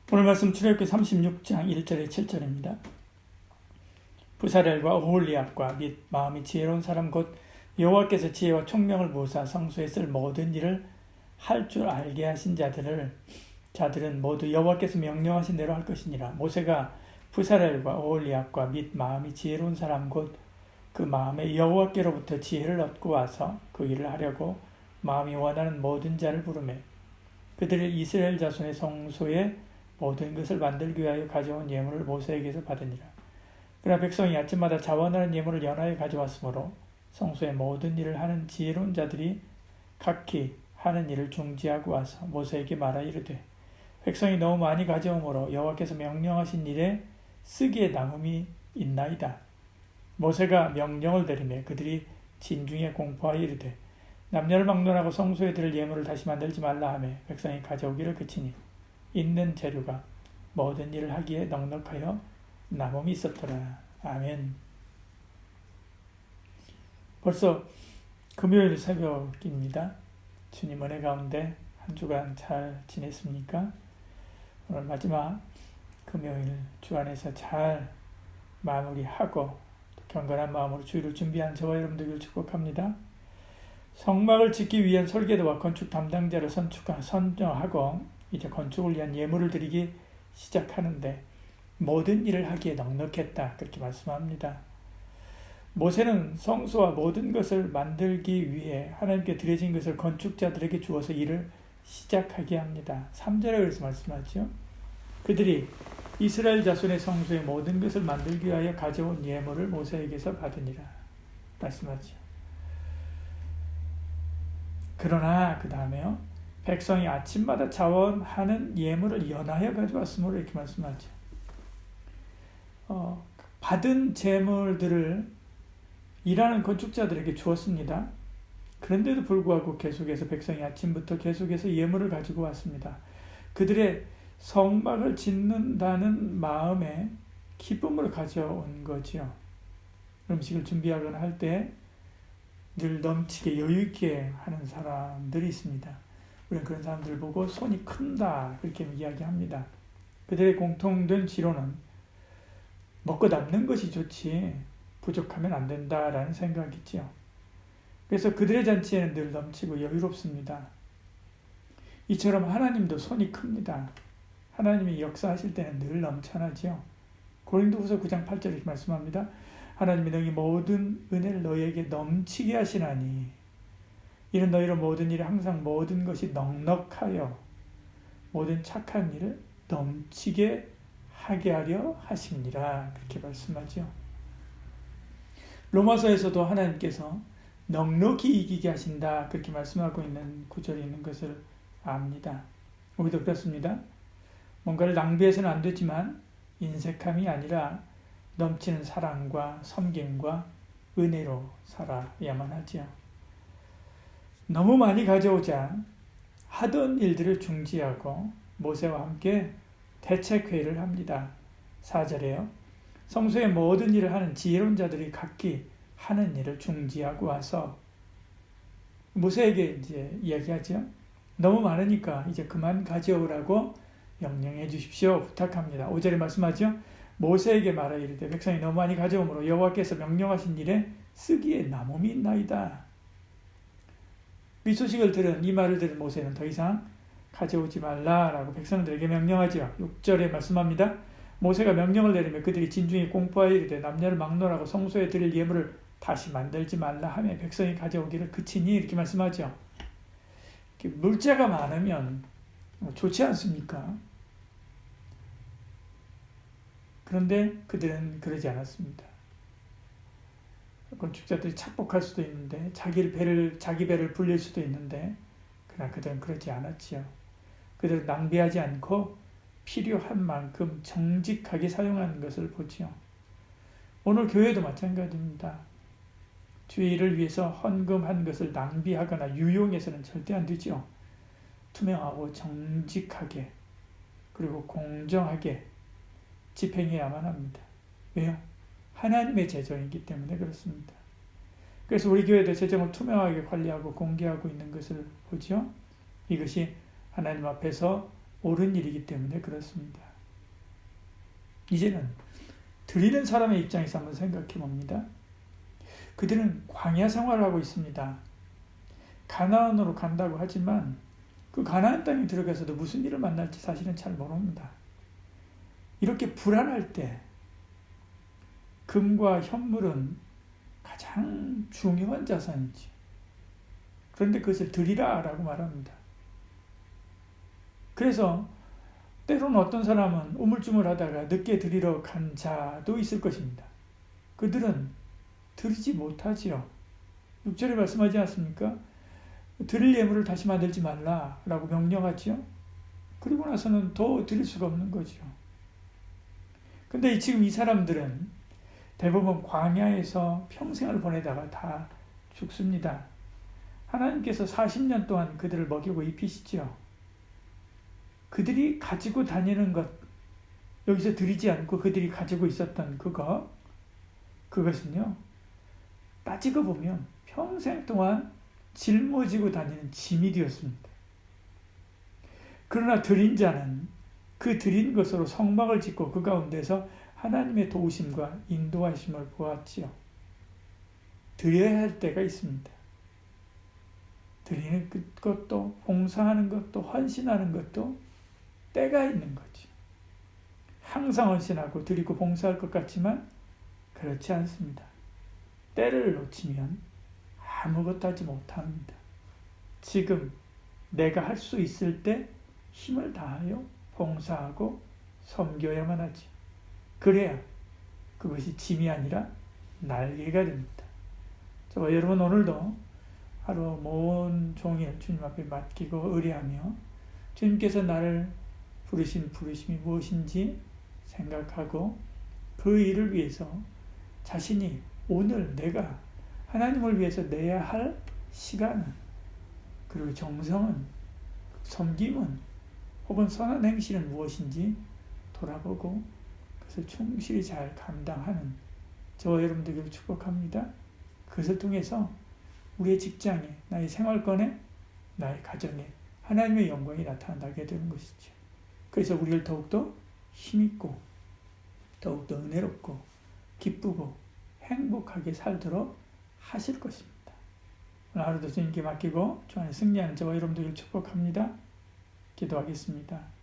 오늘 말씀 출애굽기 36장 1절에 7절입니다. 부사렐과 오홀리압과 및 마음이 지혜로운 사람 곧 여호와께서 지혜와 총명을 부으사 성소에 쓸 모든 일을 할 줄 알게 하신 자들은 모두 여호와께서 명령하신 대로 할 것이니라. 모세가 부사렐과 오홀리압과 및 마음이 지혜로운 사람 곧 그 마음에 여호와께로부터 지혜를 얻고 와서 그 일을 하려고 마음이 원하는 모든 자를 부르매 그들이 이스라엘 자손의 성소에 모든 것을 만들기 위하여 가져온 예물을 모세에게서 받으니라. 그러나 백성이 아침마다 자원하는 예물을 연하여 가져왔으므로 성소의 모든 일을 하는 지혜로운 자들이 각기 하는 일을 중지하고 와서 모세에게 말하 이르되 백성이 너무 많이 가져오므로 여호와께서 명령하신 일에 쓰기에 남음이 있나이다. 모세가 명령을 내리매 그들이 진중에 공포하여 이르되 남녀를 막론하고 성소에 드릴 예물을 다시 만들지 말라 하며 백성이 가져오기를 그치니 있는 재료가 모든 일을 하기에 넉넉하여 남음이 있었더라. 아멘. 벌써 금요일 새벽입니다. 주님 은혜 가운데 한 주간 잘 지냈습니까? 오늘 마지막 금요일 주 안에서 잘 마무리하고 경건한 마음으로 주일을 준비한 저와 여러분들을 축복합니다. 성막을 짓기 위한 설계도와 건축 담당자를 선정하고 이제 건축을 위한 예물을 드리기 시작하는데 모든 일을 하기에 넉넉했다. 그렇게 말씀합니다. 모세는 성소와 모든 것을 만들기 위해 하나님께 드려진 것을 건축자들에게 주어서 일을 시작하게 합니다. 3절에 그래서 말씀하죠. 그들이 이스라엘 자손의 성소의 모든 것을 만들기 위하여 가져온 예물을 모세에게서 받으니라. 말씀하죠. 그러나 그 다음에요. 백성이 아침마다 자원하는 예물을 연하여 가져왔으므로 이렇게 말씀하죠. 받은 재물들을 일하는 건축자들에게 주었습니다. 그런데도 불구하고 계속해서 백성이 아침부터 계속해서 예물을 가지고 왔습니다. 그들의 성막을 짓는다는 마음에 기쁨을 가져온 거죠. 음식을 준비하거나 할 때 늘 넘치게 여유있게 하는 사람들이 있습니다. 우리는 그런 사람들을 보고 손이 큰다 그렇게 이야기합니다. 그들의 공통된 지론은 먹고 남는 것이 좋지 부족하면 안 된다라는 생각이죠. 그래서 그들의 잔치에는 늘 넘치고 여유롭습니다. 이처럼 하나님도 손이 큽니다. 하나님이 역사하실 때는 늘 넘쳐나죠. 고린도후서 9장 8절에 이렇게 말씀합니다. 하나님이 너희 모든 은혜를 너희에게 넘치게 하시나니 이는 너희로 모든 일에 항상 모든 것이 넉넉하여 모든 착한 일을 넘치게 하게 하려 하심니라. 그렇게 말씀하죠. 로마서에서도 하나님께서 넉넉히 이기게 하신다. 그렇게 말씀하고 있는 구절이 있는 것을 압니다. 우리도 그렇습니다. 뭔가를 낭비해서는 안 되지만 인색함이 아니라 넘치는 사랑과 섬김과 은혜로 살아야만 하죠. 너무 많이 가져오자 하던 일들을 중지하고 모세와 함께 대책회의를 합니다. 4절에요. 성소의 모든 일을 하는 지혜로운 자들이 각기 하는 일을 중지하고 와서 모세에게 이제 이야기하죠. 너무 많으니까 이제 그만 가져오라고 명령해 주십시오. 부탁합니다. 5절에 말씀하죠. 모세에게 말하 이르되 백성이 너무 많이 가져오므로 여호와께서 명령하신 일에 쓰기에 남음이 있나이다. 이 소식을 들은 이 말을 들은 모세는 더 이상 가져오지 말라라고 백성들에게 명령하죠. 6절에 말씀합니다. 모세가 명령을 내리며 그들이 진중히 공포하여 이르되 남녀를 막론하고 성소에 드릴 예물을 다시 만들지 말라 하며 백성이 가져오기를 그치니 이렇게 말씀하죠. 물자가 많으면 좋지 않습니까? 그런데 그들은 그러지 않았습니다. 건축자들이 착복할 수도 있는데 자기 배를 불릴 수도 있는데 그러나 그들은 그러지 않았지요. 그들은 낭비하지 않고 필요한 만큼 정직하게 사용하는 것을 보지요. 오늘 교회도 마찬가지입니다. 주의 일을 위해서 헌금한 것을 낭비하거나 유용해서는 절대 안 되지요. 투명하고 정직하게 그리고 공정하게 집행해야만 합니다. 왜요? 하나님의 재정이기 때문에 그렇습니다. 그래서 우리 교회도 재정을 투명하게 관리하고 공개하고 있는 것을 보죠. 이것이 하나님 앞에서 옳은 일이기 때문에 그렇습니다. 이제는 드리는 사람의 입장에서 한번 생각해 봅니다. 그들은 광야 생활을 하고 있습니다. 가나안으로 간다고 하지만 그 가나안 땅에 들어가서도 무슨 일을 만날지 사실은 잘 모릅니다. 이렇게 불안할 때 금과 현물은 가장 중요한 자산이지. 그런데 그것을 드리라 라고 말합니다. 그래서 때로는 어떤 사람은 우물쭈물하다가 늦게 드리러 간 자도 있을 것입니다. 그들은 드리지 못하지요. 6절에 말씀하지 않습니까? 드릴 예물을 다시 만들지 말라라고 명령하지요. 그리고 나서는 더 드릴 수가 없는 거죠. 근데 지금 이 사람들은 대부분 광야에서 평생을 보내다가 다 죽습니다. 하나님께서 40년 동안 그들을 먹이고 입히시죠. 그들이 가지고 다니는 것, 여기서 드리지 않고 그들이 가지고 있었던 그것은요, 따지고 보면 평생 동안 짊어지고 다니는 짐이 되었습니다. 그러나 드린 자는 그 드린 것으로 성막을 짓고 그 가운데서 하나님의 도우심과 인도하심을 보았지요. 드려야 할 때가 있습니다. 드리는 것도, 봉사하는 것도, 헌신하는 것도 때가 있는 거지. 항상 헌신하고 드리고 봉사할 것 같지만 그렇지 않습니다. 때를 놓치면 아무것도 하지 못합니다. 지금 내가 할 수 있을 때 힘을 다하여 봉사하고 섬겨야만 하지. 그래야 그것이 짐이 아니라 날개가 됩니다. 저와 여러분 오늘도 하루 온 종일 주님 앞에 맡기고 의뢰하며 주님께서 나를 부르신 부르심이 무엇인지 생각하고 그 일을 위해서 자신이 오늘 내가 하나님을 위해서 내야 할 시간은, 그리고 정성은, 섬김은, 혹은 선한 행실은 무엇인지 돌아보고 그것을 충실히 잘 감당하는 저와 여러분들을 축복합니다. 그것을 통해서 우리의 직장에, 나의 생활권에, 나의 가정에 하나님의 영광이 나타나게 되는 것이죠. 그래서 우리를 더욱더 힘있고 더욱더 은혜롭고 기쁘고 행복하게 살도록 하실 것입니다. 오늘 하루도 주님께 맡기고 주 안에 승리하는 저와 여러분들을 축복합니다. 기도하겠습니다.